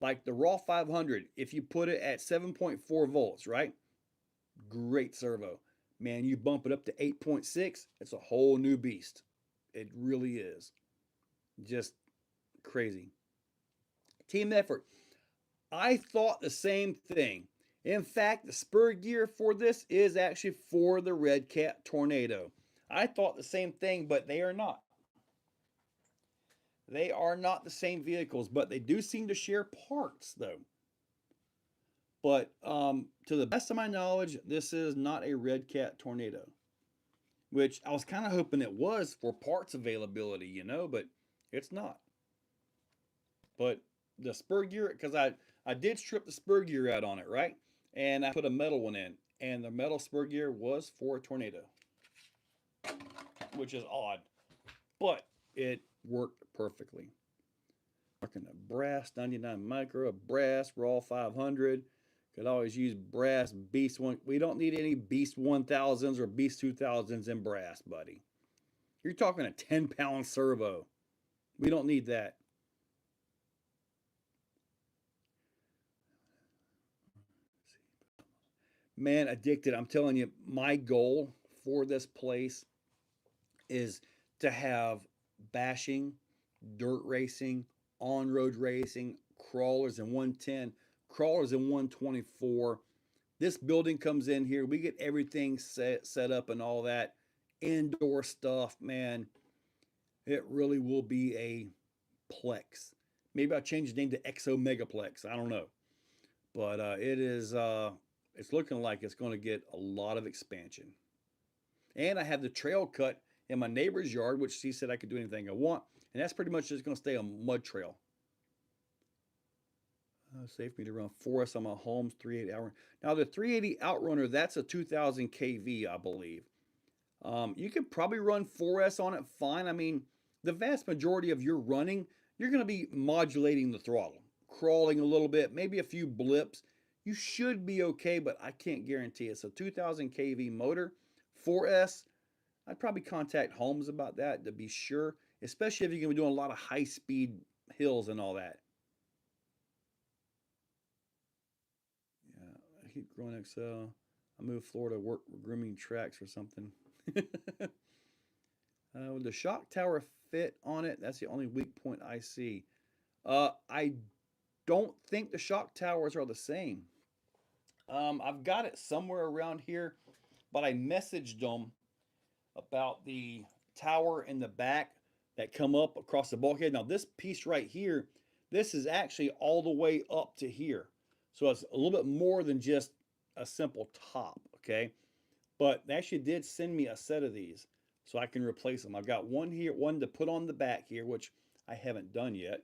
[SPEAKER 1] like the raw 500, if you put it at 7.4 volts, right? Great servo. Man, you bump it up to 8.6, it's a whole new beast. It really is. Just crazy. Team effort. I thought the same thing. In fact, the spur gear for this is actually for the Red Cat Tornado. I thought the same thing, but they are not. They are not the same vehicles, but they do seem to share parts, though. But to the best of my knowledge, this is not a Red Cat Tornado, which I was kind of hoping it was for parts availability, but it's not. But the spur gear, because I did strip the spur gear out on it, right? And I put a metal one in, and the metal spur gear was for a Tornado, which is odd, but it worked perfectly. Marking a brass 99 micro, a brass raw 500. Could always use brass Beast 1. We don't need any Beast 1000s or Beast 2000s in brass, buddy. You're talking a 10-pound servo. We don't need that. Man, addicted. I'm telling you, my goal for this place is to have bashing, dirt racing, on road racing, crawlers in 110, crawlers in 124. This building comes in here. We get everything set up and all that. Indoor stuff, man. It really will be a Plex. Maybe I'll change the name to Exo Megaplex. I don't know. But it's looking like it's going to get a lot of expansion. And I have the trail cut in my neighbor's yard, which he said I could do anything I want. And that's pretty much just going to stay a mud trail. Safe for me to run 4S on my Holmes 380 Outrunner. Now, the 380 Outrunner, that's a 2000 kV, I believe. You could probably run 4S on it fine. I mean, the vast majority of your running, you're going to be modulating the throttle, crawling a little bit, maybe a few blips. You should be okay, but I can't guarantee it. So 2000 kV motor, 4S, I'd probably contact Holmes about that to be sure, especially if you're going to be doing a lot of high-speed hills and all that. Yeah, I keep growing XL. I moved Florida, work grooming tracks or something. Would the shock tower fit on it? That's the only weak point I see. I don't think the shock towers are the same. I've got it somewhere around here, but I messaged them about the tower in the back that come up across the bulkhead. Now this piece right here, this is actually all the way up to here. So it's a little bit more than just a simple top, okay? But they actually did send me a set of these so I can replace them. I've got one here, one to put on the back here, which I haven't done yet.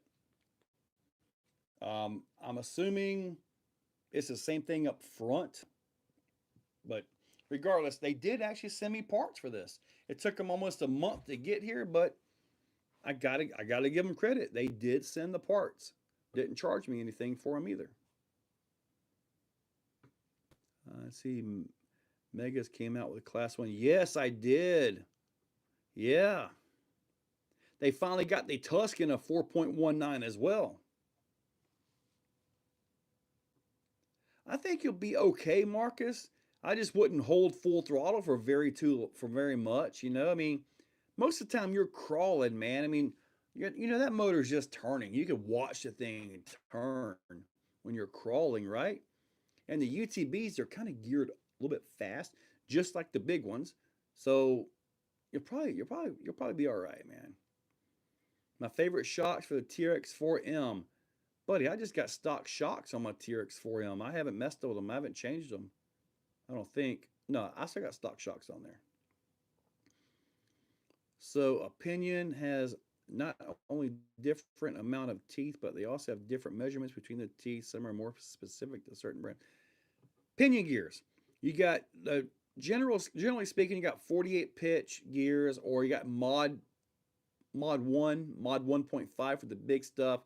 [SPEAKER 1] I'm assuming it's the same thing up front, but regardless, they did actually send me parts for this. It took them almost a month to get here, but I gotta give them credit. They did send the parts. Didn't charge me anything for them either. Let's see. Megas came out with Class 1. Yes, I did. Yeah. They finally got the Tuscan of 4.19 as well. I think you'll be okay, Marcus. I just wouldn't hold full throttle for very much. I mean, most of the time you're crawling, man. I mean, that motor's just turning. You can watch the thing turn when you're crawling, right? And the UTBs are kind of geared a little bit fast, just like the big ones. So you'll probably be all right, man. My favorite shocks for the TRX4M, buddy. I just got stock shocks on my TRX4M. I haven't messed with them. I haven't changed them. I don't think. No, I still got stock shocks on there. So a pinion has not only different amount of teeth, but they also have different measurements between the teeth. Some are more specific to certain brand. Pinion gears. You got the generally speaking, you got 48 pitch gears, or you got mod 1.5 for the big stuff.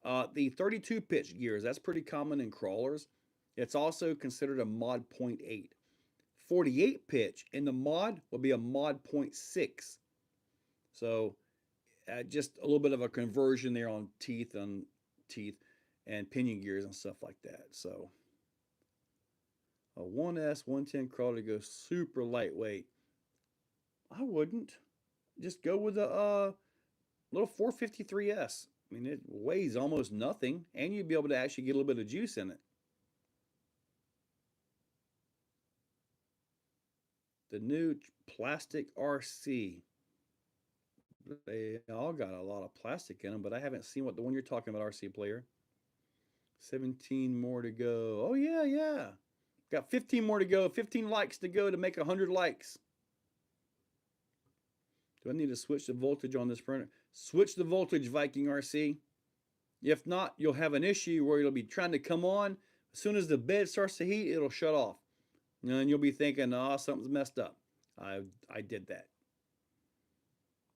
[SPEAKER 1] The 32 pitch gears, that's pretty common in crawlers. It's also considered a mod point 0.8. 48 pitch in the mod will be a mod point 0.6. So just a little bit of a conversion there on teeth and pinion gears and stuff like that. So a 1S 110 crawler goes super lightweight. I wouldn't. Just go with a little 453S. I mean, it weighs almost nothing, and you'd be able to actually get a little bit of juice in it. The new plastic RC. They all got a lot of plastic in them, but I haven't seen what the one you're talking about, RC player. 17 more to go. Oh, yeah, yeah. Got 15 more to go. 15 likes to go to make 100 likes. Do I need to switch the voltage on this printer? Switch the voltage, Viking RC. If not, you'll have an issue where it'll be trying to come on. As soon as the bed starts to heat, it'll shut off. And you'll be thinking, oh, something's messed up. I did that.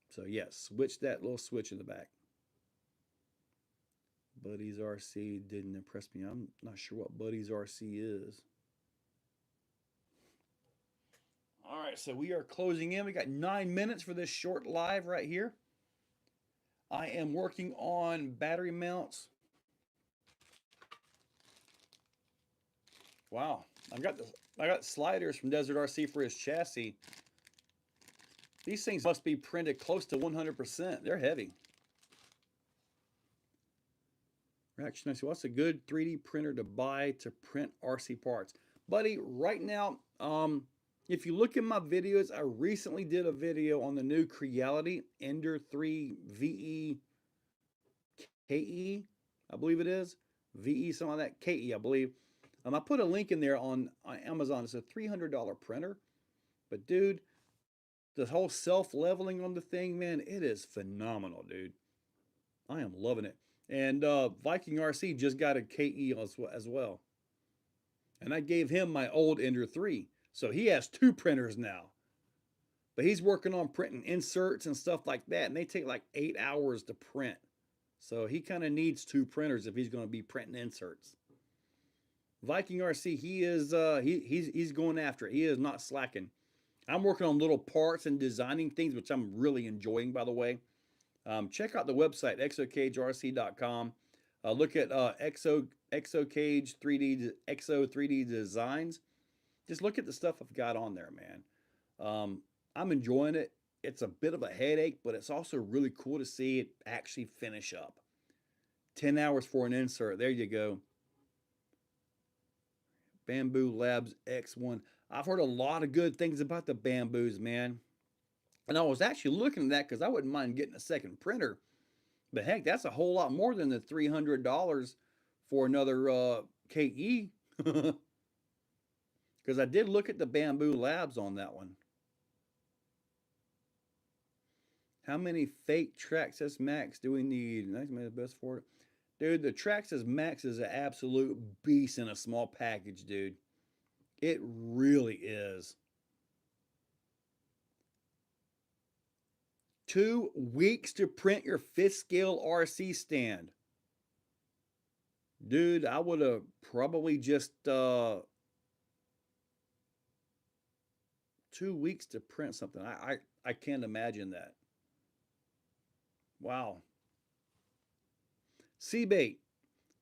[SPEAKER 1] So yes, switch that little switch in the back. Buddy's RC didn't impress me. I'm not sure what Buddy's RC is. All right, so we are closing in. We got 9 minutes for this short live right here. I am working on battery mounts. Wow, I got sliders from Desert RC for his chassis. These things must be printed close to 100%. They're heavy. Reaction, I see, what's a good 3D printer to buy to print RC parts? Buddy, right now, if you look at my videos, I recently did a video on the new Creality Ender 3 VE KE, I believe it is. VE, something like that. KE, I believe. I put a link in there on Amazon. It's a $300 printer. But dude, the whole self-leveling on the thing, man, it is phenomenal, dude. I am loving it. And Viking RC just got a KE as well. And I gave him my old Ender 3. So he has two printers now. But he's working on printing inserts and stuff like that. And they take like 8 hours to print. So he kind of needs two printers if he's going to be printing inserts. Viking RC, he is he's going after it. He is not slacking. I'm working on little parts and designing things, which I'm really enjoying, by the way. Check out the website, exocagerc.com. Look at Exocaged 3D, Exo 3D Designs. Just look at the stuff I've got on there, man. I'm enjoying it. It's a bit of a headache, but it's also really cool to see it actually finish up. 10 hours for an insert. There you go. Bamboo Labs X1. I've heard a lot of good things about the bamboos, man. And I was actually looking at that because I wouldn't mind getting a second printer. But heck, that's a whole lot more than the $300 for another KE. Because I did look at the Bamboo Labs on that one. How many fake Traxxas Max do we need? That's the best for it. Dude, the Traxxas Max is an absolute beast in a small package, dude. It really is. 2 weeks to print your 5th scale RC stand. Dude, I would have probably just 2 weeks to print something. I can't imagine that. Wow. Seabait,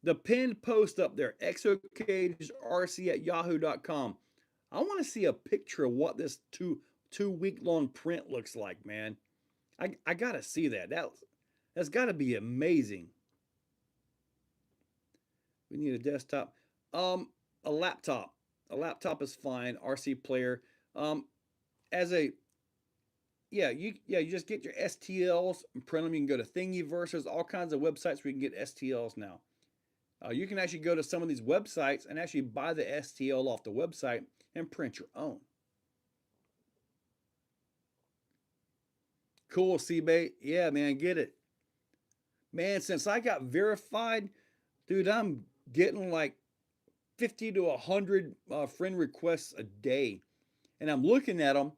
[SPEAKER 1] the pinned post up there, exocagedrc at yahoo.com. I want to see a picture of what this two week long print looks like, man. I gotta see that. That's gotta be amazing. We need a desktop. A laptop. A laptop is fine. RC player. as a you just get your STLs and print them. You can go to Thingiverse. There's all kinds of websites where you can get STLs now. You can actually go to some of these websites and actually buy the STL off the website and print your own. Cool, CBait. Yeah, man, get it. Man, since I got verified, dude, I'm getting like 50 to 100 friend requests a day. And I'm looking at them.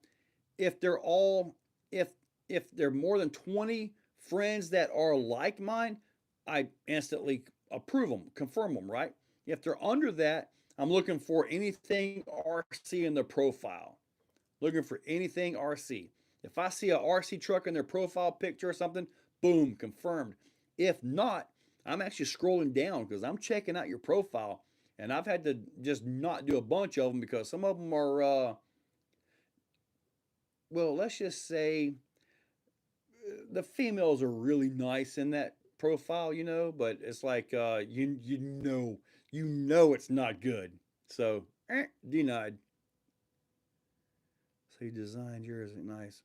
[SPEAKER 1] If they're all, if they're more than 20 friends that are like mine, I instantly approve them, confirm them, right? If they're under that, I'm looking for anything RC in the profile. Looking for anything RC. If I see a RC truck in their profile picture or something, boom, confirmed. If not, I'm actually scrolling down because I'm checking out your profile, and I've had to just not do a bunch of them because some of them are, well, let's just say the females are really nice in that profile, but it's like you know it's not good. So denied. So you designed yours, nice.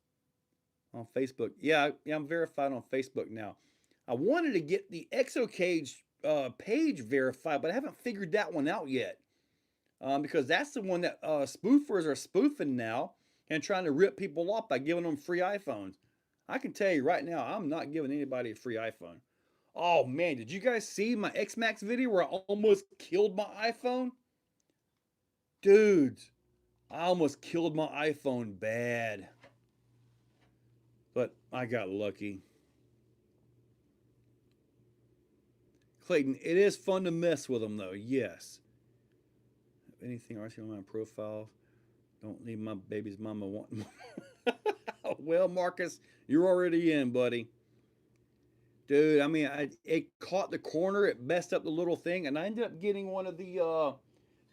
[SPEAKER 1] On Facebook. Yeah, I'm verified on Facebook now. I wanted to get the Exocaged page verified, but I haven't figured that one out yet. Because that's the one that spoofers are spoofing now and trying to rip people off by giving them free iPhones. I can tell you right now, I'm not giving anybody a free iPhone. Oh man, did you guys see my X-Max video where I almost killed my iPhone? Dudes, I almost killed my iPhone bad. But I got lucky. Clayton, it is fun to mess with them though, yes. Anything RC on my profile? Don't need my baby's mama wanting. Well, Marcus, you're already in, buddy. Dude, I mean, it caught the corner, it messed up the little thing, and I ended up getting one of the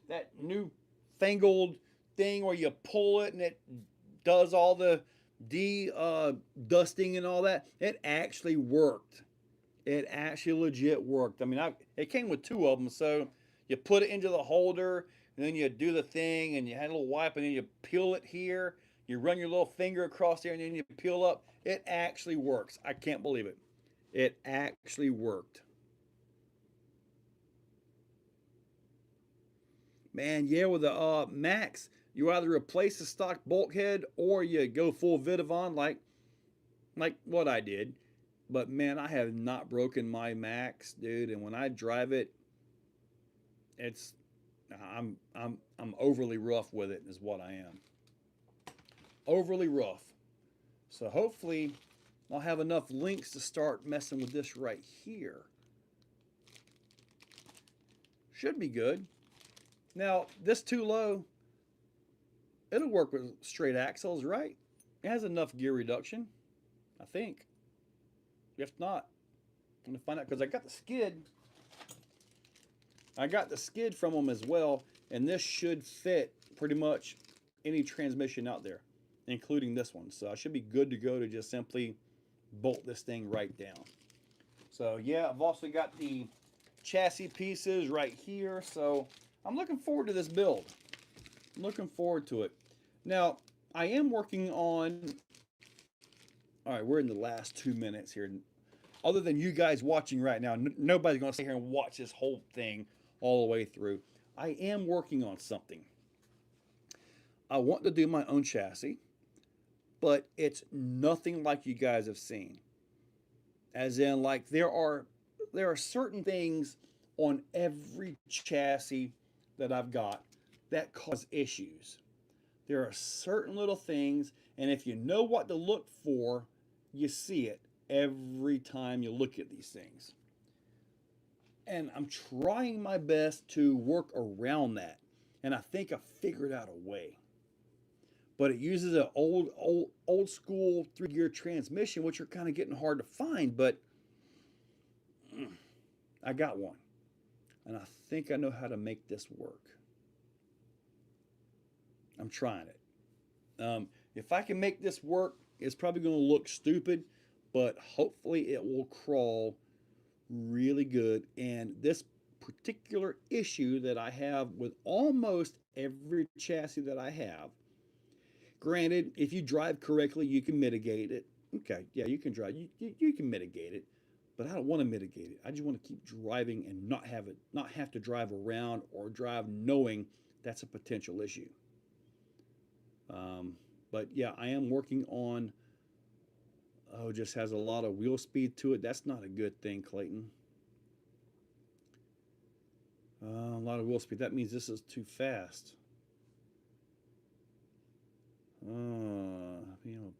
[SPEAKER 1] that new fangled thing where you pull it and it does all the dusting and all that. It actually worked. It actually legit worked. I mean, it came with two of them, so you put it into the holder, and then you do the thing, and you had a little wipe, and then you peel it here. You run your little finger across there, and then you peel up. It actually works. I can't believe it. It actually worked. Man, yeah, with the Max, you either replace the stock bulkhead or you go full Vidavon like what I did. But man, I have not broken my Max, dude. And when I drive it, it's I'm overly rough with it, is what I am. Overly rough. So hopefully I'll have enough links to start messing with this right here. Should be good. Now, this too low, it'll work with straight axles, right? It has enough gear reduction, I think. If not, I'm gonna find out because I got the skid. I got the skid from them as well, and this should fit pretty much any transmission out there, including this one. So I should be good to go to just simply bolt this thing right down. So yeah, I've also got the chassis pieces right here. So I'm looking forward to this build. I'm looking forward to it. Now, I am working on, all right, we're in the last 2 minutes here. Other than you guys watching right now, nobody's going to sit here and watch this whole thing all the way through. I am working on something. I want to do my own chassis, but it's nothing like you guys have seen. As in, like, there are certain things on every chassis that I've got that cause issues. There are certain little things, and if you know what to look for, you see it every time you look at these things. And I'm trying my best to work around that. And I think I figured out a way. But it uses an old school 3-gear transmission, which are kind of getting hard to find, but I got one. And I think I know how to make this work. I'm trying it. If I can make this work, it's probably going to look stupid, but hopefully it will crawl really good. And this particular issue that I have with almost every chassis that I have Granted, if you drive correctly, you can mitigate it. Okay, yeah, you can drive. You can mitigate it, but I don't want to mitigate it. I just want to keep driving and not have to drive around or drive knowing that's a potential issue. Um, but yeah, I am working on. Oh, just has a lot of wheel speed to it. That's not a good thing, Clayton. A lot of wheel speed. That means this is too fast.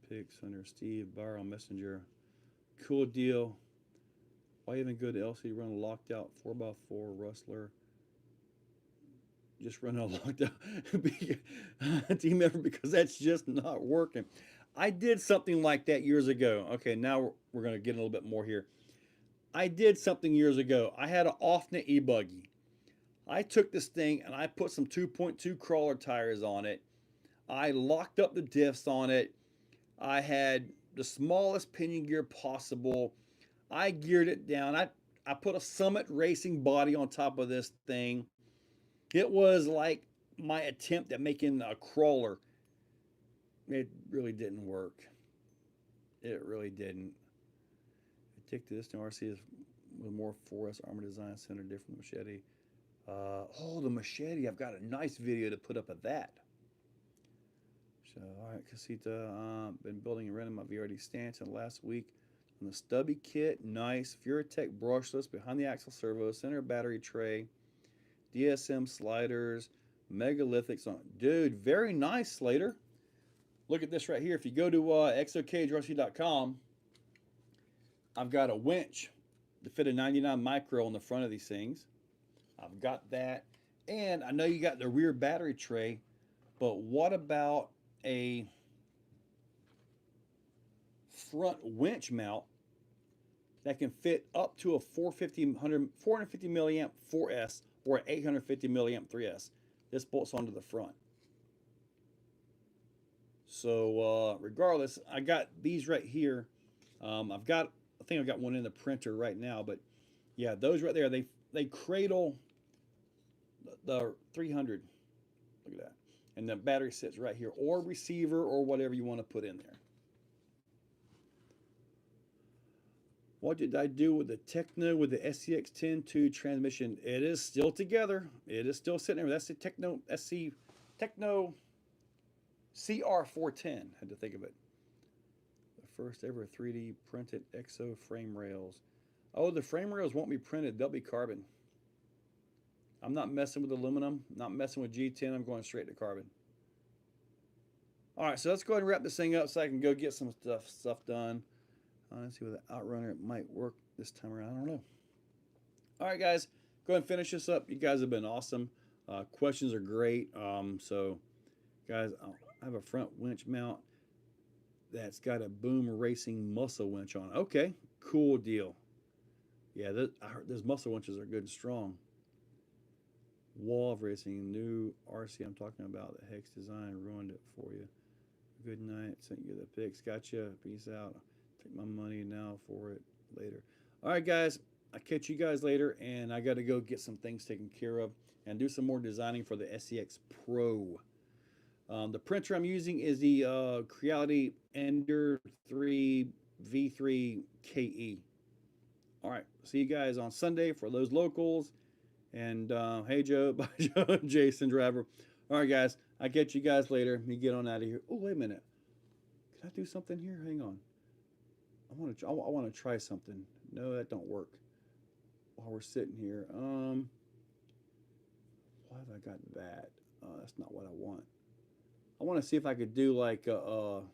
[SPEAKER 1] Pics under Steve Barrow Messenger. Cool deal. Why even go to LC run locked out 4x4 Rustler? Just run a locked out team effort because that's just not working. I did something like that years ago. Okay, now we're going to get a little bit more here. I did something years ago. I had an off-net e-buggy. I took this thing and I put some 2.2 crawler tires on it. I locked up the diffs on it. I had the smallest pinion gear possible. I geared it down. I put a Summit Racing body on top of this thing. It was like my attempt at making a crawler. It really didn't work. It really didn't. I take to this new RC is with more 4S armor design center, different machete. The machete. I've got a nice video to put up of that. So, all right, Casita. Been building and renting my VRD stance in the last week on the stubby kit. Nice. Furatech brushless behind the axle servo, center battery tray, DSM sliders, megalithics on. Dude, very nice, Slater. Look at this right here. If you go to exocaged.com, I've got a winch to fit a 99 micro on the front of these things. I've got that. And I know you got the rear battery tray, but what about a front winch mount that can fit up to a 450 milliamp 4S or an 850 milliamp 3S? This bolts onto the front. So regardless, I got these right here. I think I've got one in the printer right now, but yeah, those right there, they cradle the 300. Look at that. And the battery sits right here, or receiver, or whatever you want to put in there. What did I do with the Techno with the SCX102 transmission? It is still together. It is still sitting there. That's the Techno CR410. Had to think of it. The first ever 3D printed Exo frame rails. Oh, the frame rails won't be printed. They'll be carbon. I'm not messing with aluminum. Not messing with G10. I'm going straight to carbon. All right, so let's go ahead and wrap this thing up so I can go get some stuff done. Let's see with the Outrunner it might work this time around. I don't know. All right, guys, go ahead and finish this up. You guys have been awesome. Questions are great. So, guys, I have a front winch mount that's got a Boom Racing muscle winch on it. Okay, cool deal. Yeah, I heard those muscle winches are good and strong. Wall of Racing, new RC I'm talking about. The Hex design ruined it for you. Good night. Sent you the pics. Gotcha. Peace out. Take my money now for it later. All right, guys. I'll catch you guys later, and I got to go get some things taken care of and do some more designing for the SCX Pro. The printer I'm using is the Creality Ender 3 V3 KE. All right. See you guys on Sunday for those locals. And hey, Joe. Bye, Joe. Jason Driver. All right, guys. I'll catch you guys later. Let me get on out of here. Oh, wait a minute. Can I do something here? Hang on. I want to try something. No, that don't work. While we're sitting here. Why have I got that? That's not what I want. I want to see if I could do like oh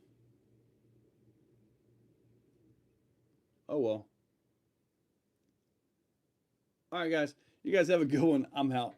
[SPEAKER 1] well. All right, guys. You guys have a good one. I'm out.